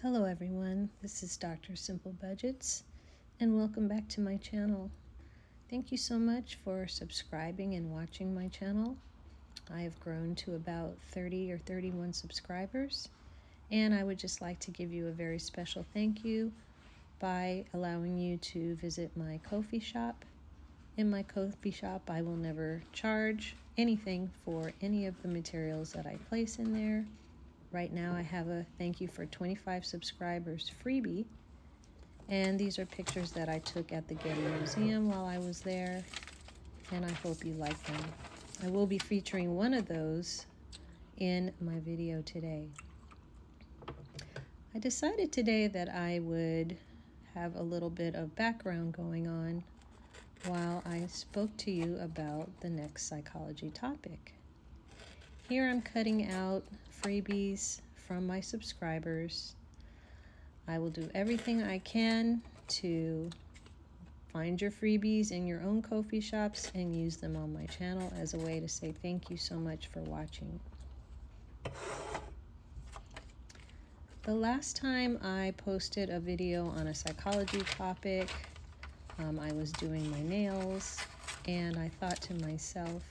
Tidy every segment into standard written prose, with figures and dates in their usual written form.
Hello everyone, this is Dr. Simple Budgets and welcome back to my channel. Thank you so much for subscribing and watching my channel. I have grown to about 30 or 31 subscribers, and I would just like to give you a very special thank you by allowing you to visit my Ko-fi shop. In my Ko-fi shop, I will never charge anything for any of the materials that I place in there. Right now I have a thank you for 25 subscribers freebie, and these are pictures that I took at the Getty Museum while I was there, and I hope you like them. I will be featuring one of those in my video today. I decided today that I would have a little bit of background going on while I spoke to you about the next psychology topic. Here I'm cutting out freebies from my subscribers. I will do everything I can to find your freebies in your own Ko-fi shops and use them on my channel as a way to say thank you so much for watching. The last time I posted a video on a psychology topic, I was doing my nails, and I thought to myself,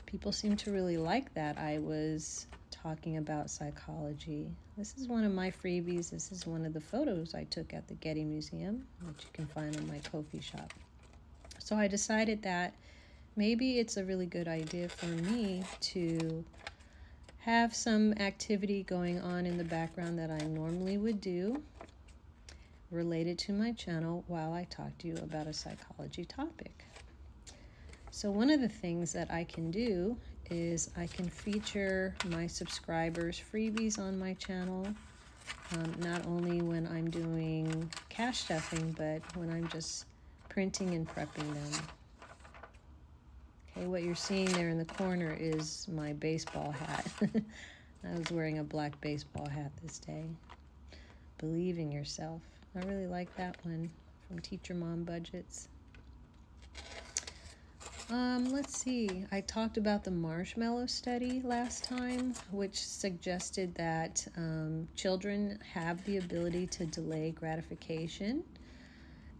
people seem to really like that I was talking about psychology. This is one of my freebies. This is one of the photos I took at the Getty Museum, which you can find on my Ko-fi shop. So I decided that maybe it's a really good idea for me to have some activity going on in the background that I normally would do related to my channel while I talk to you about a psychology topic. So one of the things that I can do is I can feature my subscribers' freebies on my channel, not only when I'm doing cash stuffing, but when I'm just printing and prepping them. Okay, what you're seeing there in the corner is my baseball hat. I was wearing a black baseball hat this day. Believe in yourself. I really like that one from Teacher Mom Budgets. Let's see. I talked about the marshmallow study last time, which suggested that children have the ability to delay gratification.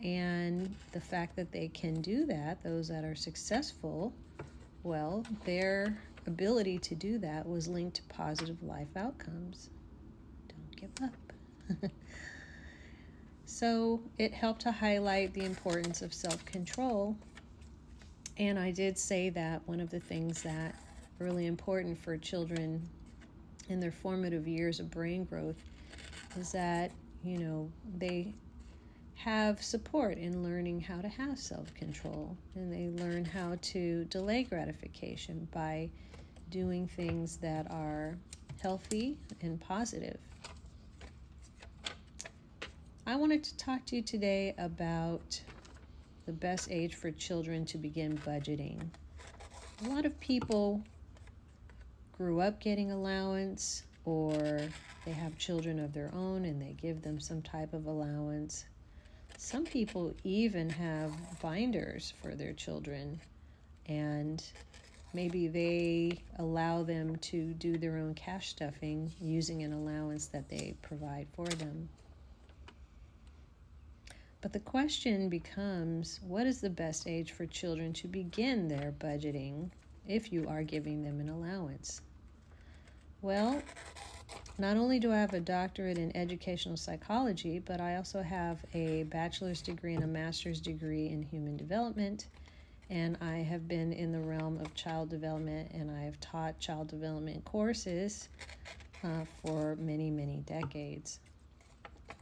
And the fact that they can do that, those that are successful, well, their ability to do that was linked to positive life outcomes. Don't give up. So it helped to highlight the importance of self-control. And I did say that one of the things that are really important for children in their formative years of brain growth is that, they have support in learning how to have self-control, and they learn how to delay gratification by doing things that are healthy and positive. I wanted to talk to you today about the best age for children to begin budgeting. A lot of people grew up getting allowance, or they have children of their own and they give them some type of allowance. Some people even have binders for their children, and maybe they allow them to do their own cash stuffing using an allowance that they provide for them. But the question becomes, what is the best age for children to begin their budgeting if you are giving them an allowance? Well, not only do I have a doctorate in educational psychology, but I also have a bachelor's degree and a master's degree in human development, and I have been in the realm of child development, and I have taught child development courses for many, many decades.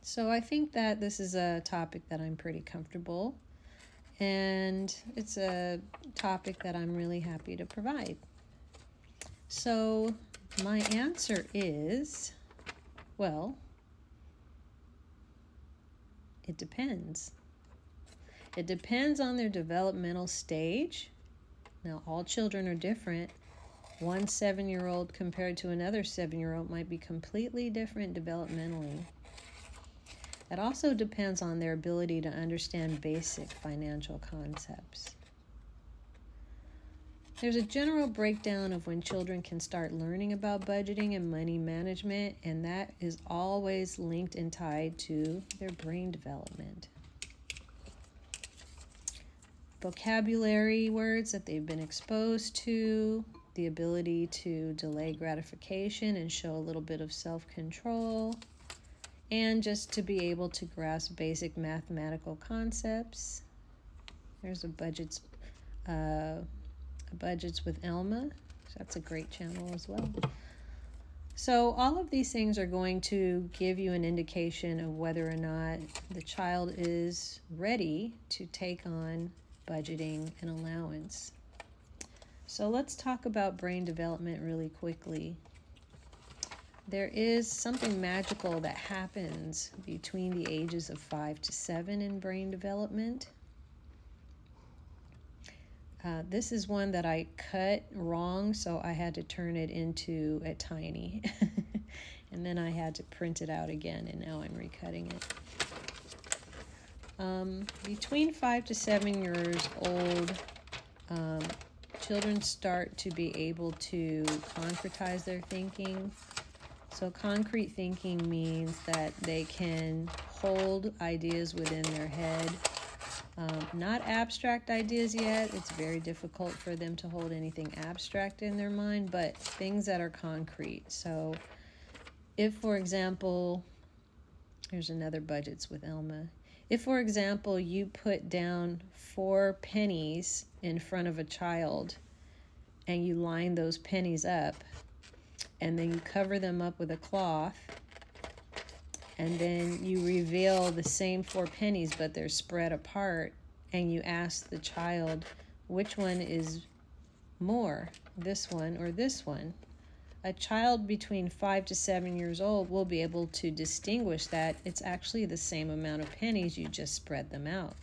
So I think that this is a topic that I'm pretty comfortable, and it's a topic that I'm really happy to provide. So my answer is, well, it depends. It depends on their developmental stage. Now, all children are different. One 7-year-old compared to another 7-year-old might be completely different developmentally. It also depends on their ability to understand basic financial concepts. There's a general breakdown of when children can start learning about budgeting and money management, and that is always linked and tied to their brain development. Vocabulary words that they've been exposed to, the ability to delay gratification and show a little bit of self-control, and just to be able to grasp basic mathematical concepts. There's a budgets with Elma. That's a great channel as well. So all of these things are going to give you an indication of whether or not the child is ready to take on budgeting and allowance. So let's talk about brain development really quickly. There is something magical that happens between the ages of 5 to 7 in brain development. This is one that I cut wrong, so I had to turn it into a tiny. And then I had to print it out again, and now I'm recutting it. Between 5 to 7 years old, children start to be able to concretize their thinking. So concrete thinking means that they can hold ideas within their head. Not abstract ideas yet. It's very difficult for them to hold anything abstract in their mind, but things that are concrete. So if, for example, here's another budgets with Elma. If, for example, you put down 4 pennies in front of a child and you line those pennies up, and then you cover them up with a cloth, and then you reveal the same 4 pennies, but they're spread apart, and you ask the child, which one is more, this one or this one? A child between 5 to 7 years old will be able to distinguish that it's actually the same amount of pennies, you just spread them out.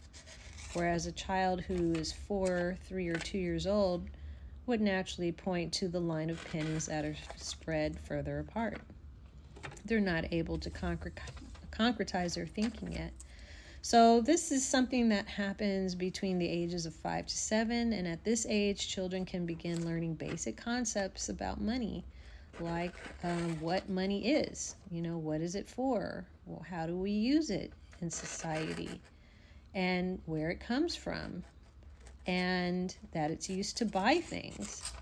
Whereas a child who is 4, 3, or 2 years old would naturally point to the line of pennies that are spread further apart. They're not able to concretize their thinking yet. So this is something that happens between the ages of 5 to 7, and at this age, children can begin learning basic concepts about money, like what money is, what is it for? Well, how do we use it in society? And where it comes from, and that it's used to buy things.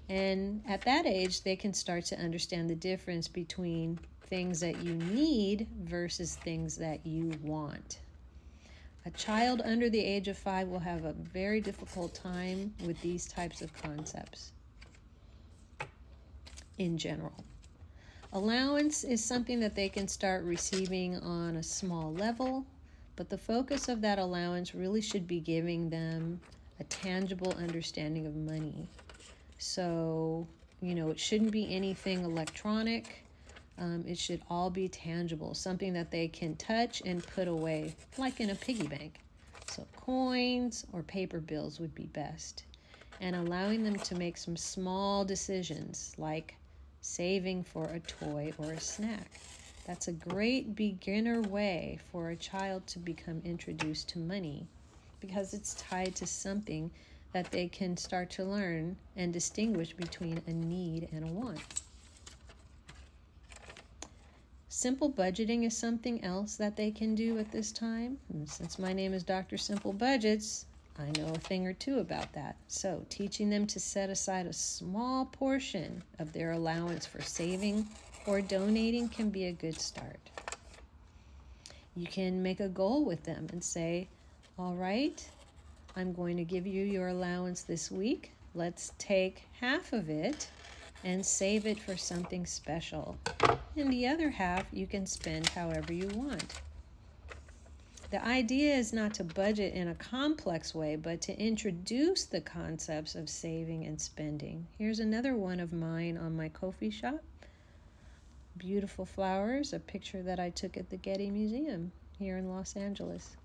And at that age, they can start to understand the difference between things that you need versus things that you want. A child under the age of 5 will have a very difficult time with these types of concepts in general. Allowance is something that they can start receiving on a small level, but the focus of that allowance really should be giving them a tangible understanding of money. So, it shouldn't be anything electronic. It should all be tangible, something that they can touch and put away, like in a piggy bank. So coins or paper bills would be best. And allowing them to make some small decisions, like saving for a toy or a snack. That's a great beginner way for a child to become introduced to money, because it's tied to something that they can start to learn and distinguish between a need and a want. Simple budgeting is something else that they can do at this time. And since my name is Dr. Simple Budgets, I know a thing or two about that. So teaching them to set aside a small portion of their allowance for saving or donating can be a good start. You can make a goal with them and say, all right, I'm going to give you your allowance this week. Let's take half of it and save it for something special. And the other half you can spend however you want. The idea is not to budget in a complex way, but to introduce the concepts of saving and spending. Here's another one of mine on my Ko-fi shop. Beautiful flowers, a picture that I took at the Getty Museum here in Los Angeles.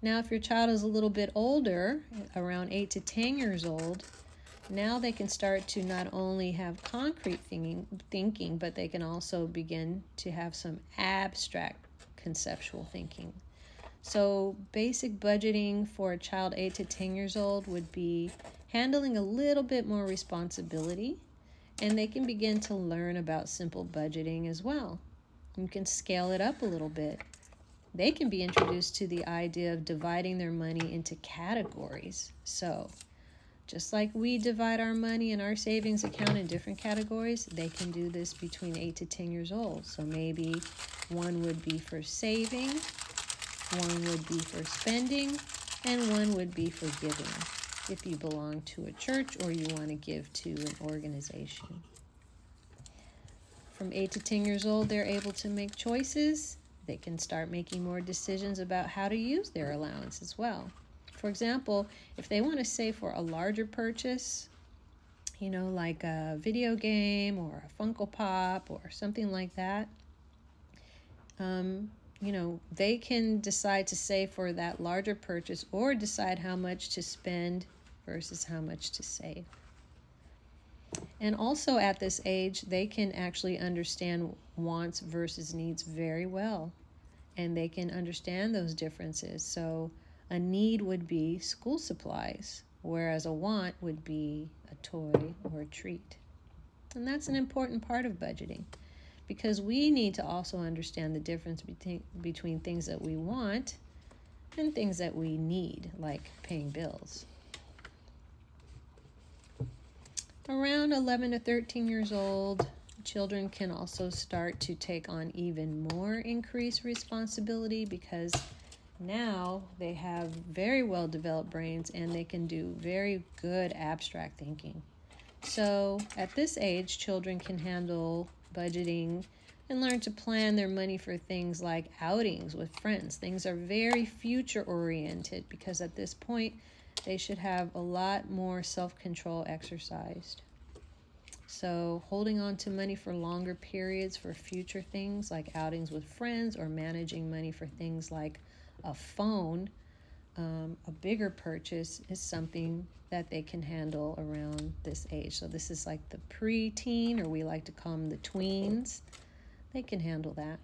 Now, if your child is a little bit older, around 8 to 10 years old, now they can start to not only have concrete thinking, but they can also begin to have some abstract conceptual thinking. So basic budgeting for a child 8 to 10 years old would be handling a little bit more responsibility, and they can begin to learn about simple budgeting as well. You can scale it up a little bit. They can be introduced to the idea of dividing their money into categories. So just like we divide our money in our savings account in different categories, they can do this between 8 to 10 years old. So maybe one would be for saving, one would be for spending, and one would be for giving, if you belong to a church or you want to give to an organization. From 8 to 10 years old, they're able to make choices. They can start making more decisions about how to use their allowance as well. For example, if they want to save for a larger purchase, like a video game or a Funko Pop or something like that, they can decide to save for that larger purchase or decide how much to spend versus how much to save. And also at this age, they can actually understand wants versus needs very well. And they can understand those differences. So a need would be school supplies, whereas a want would be a toy or a treat. And that's an important part of budgeting, because we need to also understand the difference between things that we want and things that we need, like paying bills. Around 11 to 13 years old, children can also start to take on even more increased responsibility, because now they have very well developed brains and they can do very good abstract thinking. So at this age, children can handle budgeting and learn to plan their money for things like outings with friends. Things are very future oriented, because at this point they should have a lot more self-control exercised. So holding on to money for longer periods for future things like outings with friends, or managing money for things like a phone, a bigger purchase, is something that they can handle around this age. So this is like the pre-teen, or we like to call them the tweens. They can handle that.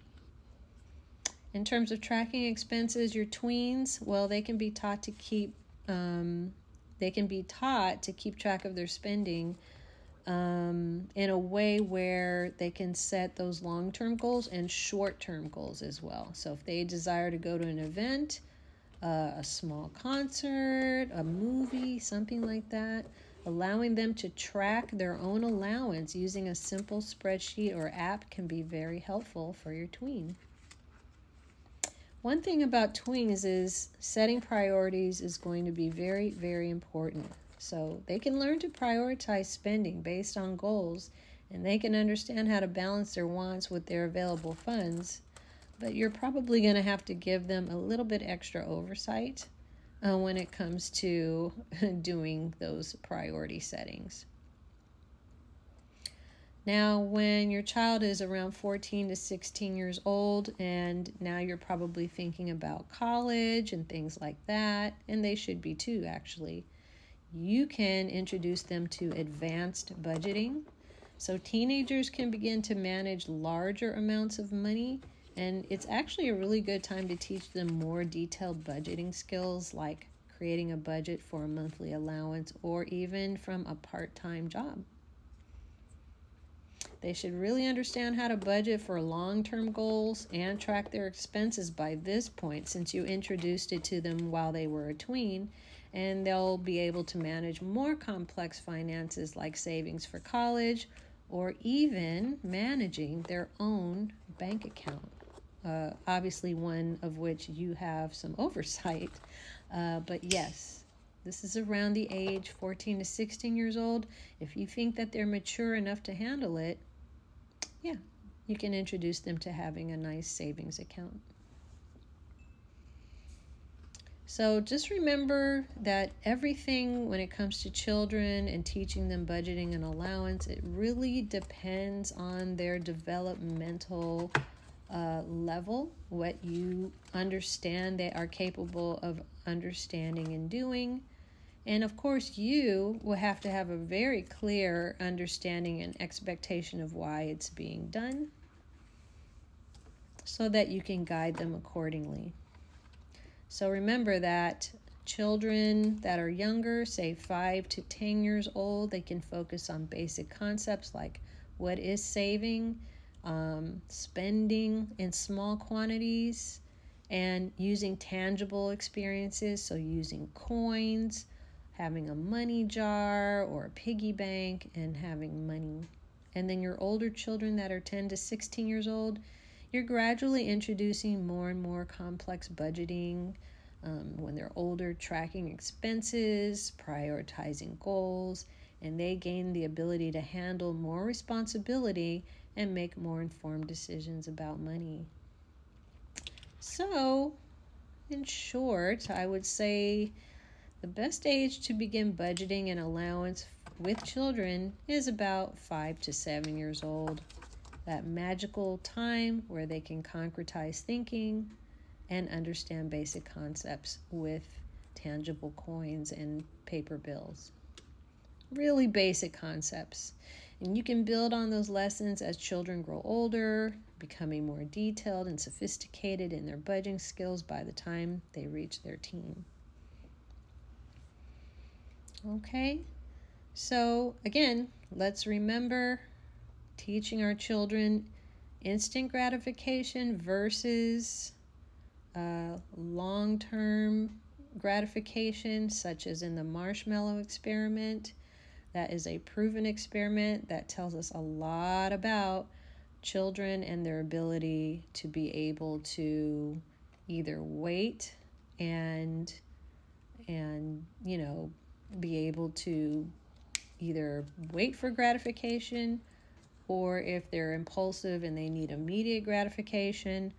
In terms of tracking expenses, your tweens, well, they can be taught to keep track of their spending in a way where they can set those long-term goals and short-term goals as well. So if they desire to go to an event, a small concert, a movie, something like that, allowing them to track their own allowance using a simple spreadsheet or app can be very helpful for your tween. One thing about tweens is setting priorities is going to be very, very important. So they can learn to prioritize spending based on goals, and they can understand how to balance their wants with their available funds. But you're probably going to have to give them a little bit extra oversight when it comes to doing those priority settings. Now, when your child is around 14 to 16 years old, and now you're probably thinking about college and things like that, and they should be too, actually, you can introduce them to advanced budgeting. So teenagers can begin to manage larger amounts of money, and it's actually a really good time to teach them more detailed budgeting skills, like creating a budget for a monthly allowance or even from a part-time job. They should really understand how to budget for long-term goals and track their expenses by this point, since you introduced it to them while they were a tween, and they'll be able to manage more complex finances like savings for college, or even managing their own bank account. Obviously one of which you have some oversight. But yes, this is around the age 14 to 16 years old. If you think that they're mature enough to handle it, yeah, you can introduce them to having a nice savings account. So just remember that everything when it comes to children and teaching them budgeting and allowance, it really depends on their developmental level, what you understand they are capable of understanding and doing. And of course, you will have to have a very clear understanding and expectation of why it's being done, so that you can guide them accordingly. So remember that children that are younger, say 5 to 10 years old, they can focus on basic concepts like what is saving, spending in small quantities, and using tangible experiences. So using coins, having a money jar or a piggy bank, and having money. And then your older children that are 10 to 16 years old, you're gradually introducing more and more complex budgeting. When they're older, tracking expenses, prioritizing goals, and they gain the ability to handle more responsibility and make more informed decisions about money. So, in short, I would say the best age to begin budgeting and allowance with children is about 5 to 7 years old. That magical time where they can concretize thinking and understand basic concepts with tangible coins and paper bills. Really basic concepts. And you can build on those lessons as children grow older, becoming more detailed and sophisticated in their budgeting skills by the time they reach their teen. Okay, so again, let's remember teaching our children instant gratification versus long-term gratification, such as in the marshmallow experiment. That is a proven experiment that tells us a lot about children and their ability to be able to either wait and be able to either wait for gratification, or if they're impulsive and they need immediate gratification.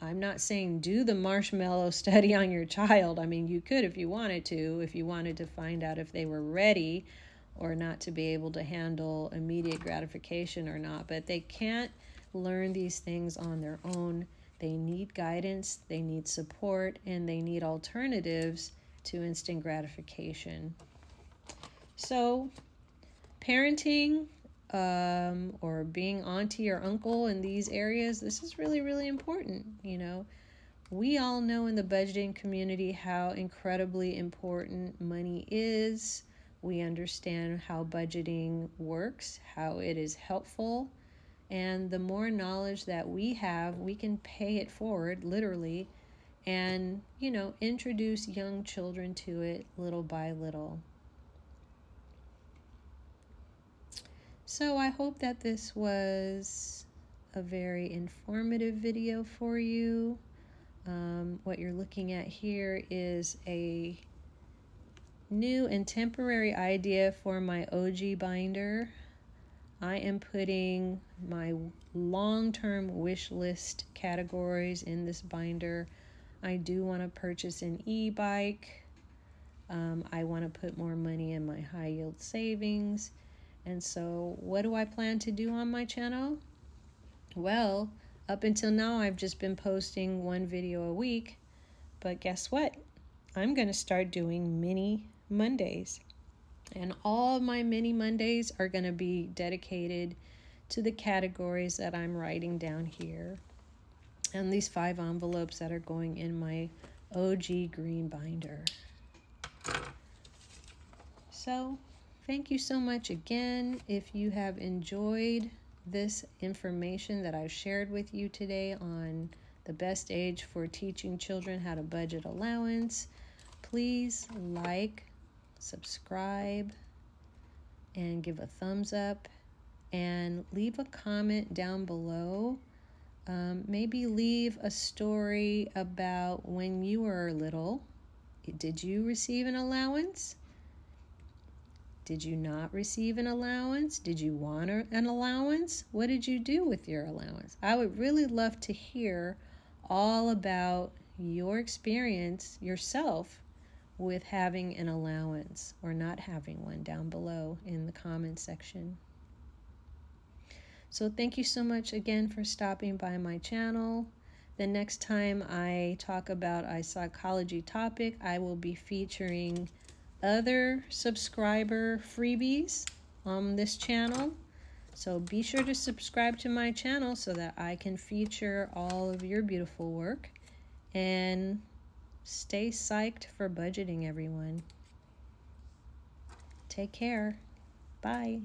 I'm not saying do the marshmallow study on your child. I mean, you could if you wanted to find out if they were ready or not to be able to handle immediate gratification or not. But they can't learn these things on their own. They need guidance, they need support, and they need alternatives to instant gratification. So, parenting or being auntie or uncle in these areas, this is really, really important. We all know in the budgeting community how incredibly important money is. We understand how budgeting works, how it is helpful, and the more knowledge that we have, we can pay it forward, literally, and, introduce young children to it little by little. So I hope that this was a very informative video for you. What you're looking at here is a new and temporary idea for my OG binder. I am putting my long-term wish list categories in this binder. I do want to purchase an e-bike. I want to put more money in my high-yield savings. And so what do I plan to do on my channel? Well, up until now, I've just been posting one video a week. But guess what? I'm going to start doing mini Mondays. And all of my mini Mondays are going to be dedicated to the categories that I'm writing down here. And these 5 envelopes that are going in my OG green binder. So, thank you so much again. If you have enjoyed this information that I've shared with you today on the best age for teaching children how to budget allowance, please like, subscribe, and give a thumbs up, and leave a comment down below. Maybe leave a story about when you were little. Did you receive an allowance? Did you not receive an allowance? Did you want an allowance? What did you do with your allowance? I would really love to hear all about your experience yourself with having an allowance or not having one down below in the comment section. So thank you so much again for stopping by my channel. The next time I talk about a psychology topic, I will be featuring other subscriber freebies on this channel. So be sure to subscribe to my channel so that I can feature all of your beautiful work. And Stay psyched for budgeting, everyone. Take care. Bye.